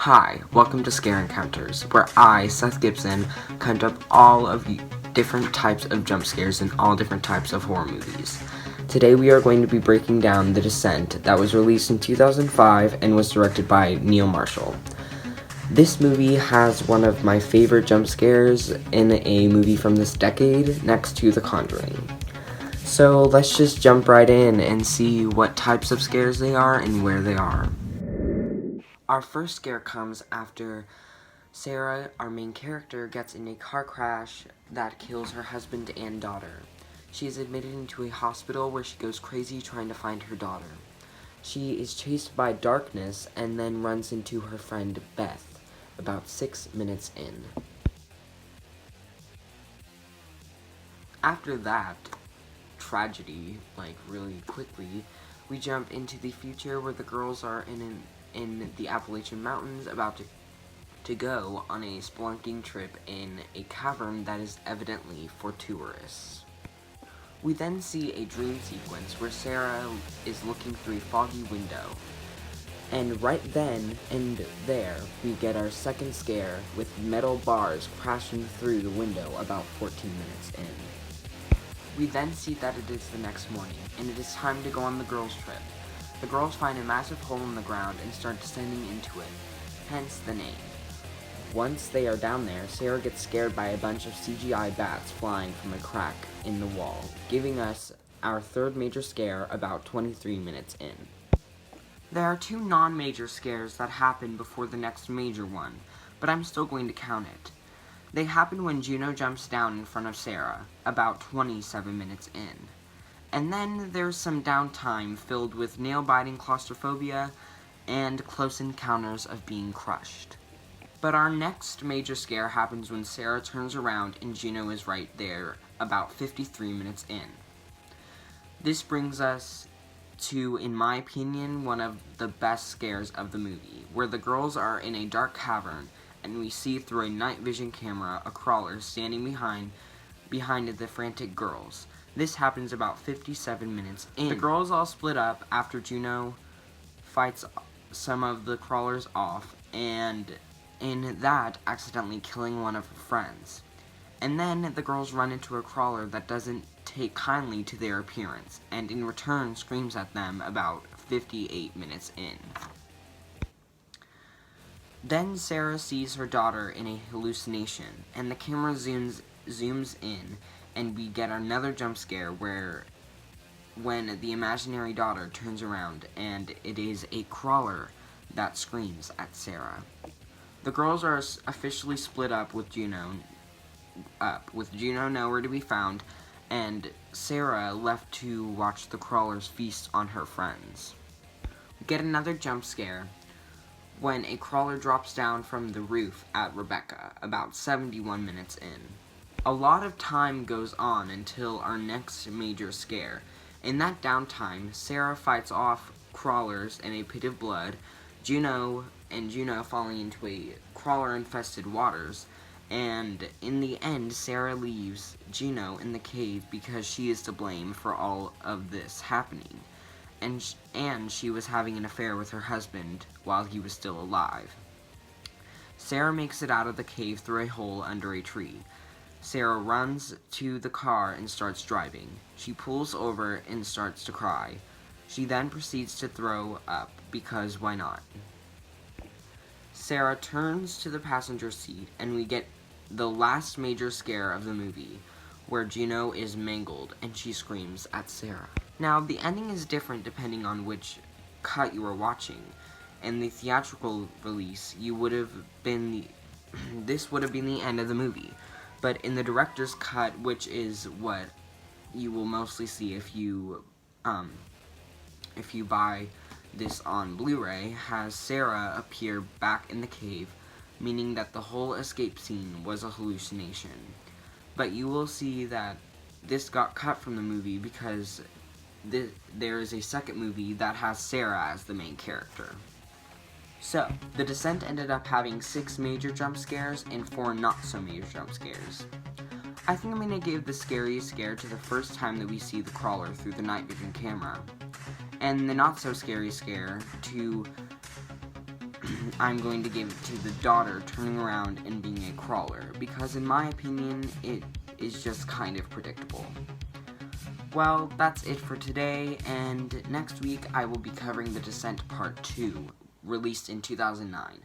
Hi, welcome to Scare Encounters, where I, Seth Gibson, count up all of the different types of jump scares in all different types of horror movies. Today we are going to be breaking down The Descent, that was released in 2005 and was directed by Neil Marshall. This movie has one of my favorite jump scares in a movie from this decade, next to The Conjuring. So let's just jump right in and see what types of scares they are and where they are. Our first scare comes after Sarah, our main character, gets in a car crash that kills her husband and daughter. She is admitted into a hospital where she goes crazy trying to find her daughter. She is chased by darkness and then runs into her friend Beth, about 6 minutes in. After that tragedy, really quickly, we jump into the future where the girls are in the Appalachian Mountains about to go on a spelunking trip in a cavern that is evidently for tourists. We then see a dream sequence where Sarah is looking through a foggy window. And right then and there, we get our second scare with metal bars crashing through the window about 14 minutes in. We then see that it is the next morning, and it is time to go on the girls' trip. The girls find a massive hole in the ground and start descending into it, hence the name. Once they are down there, Sarah gets scared by a bunch of CGI bats flying from a crack in the wall, giving us our third major scare about 23 minutes in. There are two non-major scares that happen before the next major one, but I'm still going to count it. They happen when Juno jumps down in front of Sarah, about 27 minutes in. And then there's some downtime filled with nail-biting claustrophobia and close encounters of being crushed. But our next major scare happens when Sarah turns around and Juno is right there, about 53 minutes in. This brings us to, in my opinion, one of the best scares of the movie, where the girls are in a dark cavern and we see through a night vision camera a crawler standing behind the frantic girls. This happens about 57 minutes in. The girls all split up after Juno fights some of the crawlers off, and in that, accidentally killing one of her friends. And then the girls run into a crawler that doesn't take kindly to their appearance, and in return screams at them about 58 minutes in. Then Sarah sees her daughter in a hallucination, and the camera zooms in, and we get another jump scare when the imaginary daughter turns around, and it is a crawler that screams at Sarah. The girls are officially split up with Juno nowhere to be found, and Sarah left to watch the crawlers feast on her friends. We get another jump scare when a crawler drops down from the roof at Rebecca, about 71 minutes in. A lot of time goes on until our next major scare. In that downtime, Sarah fights off crawlers in a pit of blood, Juno falling into a crawler-infested waters, and in the end, Sarah leaves Juno in the cave because she is to blame for all of this happening, and she was having an affair with her husband while he was still alive. Sarah makes it out of the cave through a hole under a tree. Sarah runs to the car and starts driving. She pulls over and starts to cry. She then proceeds to throw up, because why not? Sarah turns to the passenger seat, and we get the last major scare of the movie, where Juno is mangled and she screams at Sarah. Now, the ending is different depending on which cut you are watching. In the theatrical release, this would have been the end of the movie. But in the director's cut, which is what you will mostly see if you buy this on Blu-ray, has Sarah appear back in the cave, meaning that the whole escape scene was a hallucination. But you will see that this got cut from the movie because there is a second movie that has Sarah as the main character. So, The Descent ended up having 6 major jump scares and 4 not-so-major jump scares. I think I'm going to give the scariest scare to the first time that we see the crawler through the night vision camera, and the not-so-scary scare to I'm going to give it to the daughter turning around and being a crawler, because in my opinion, it is just kind of predictable. Well, that's it for today, and next week I will be covering The Descent Part 2, released in 2009.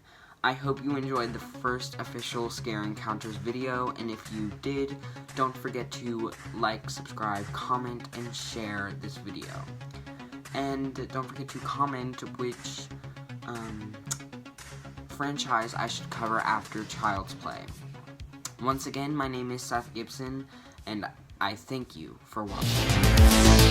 I hope you enjoyed the first official Scare Encounters video, and if you did, don't forget to like, subscribe, comment, and share this video. And don't forget to comment which franchise I should cover after Child's Play. Once again, my name is Seth Gibson, and I thank you for watching.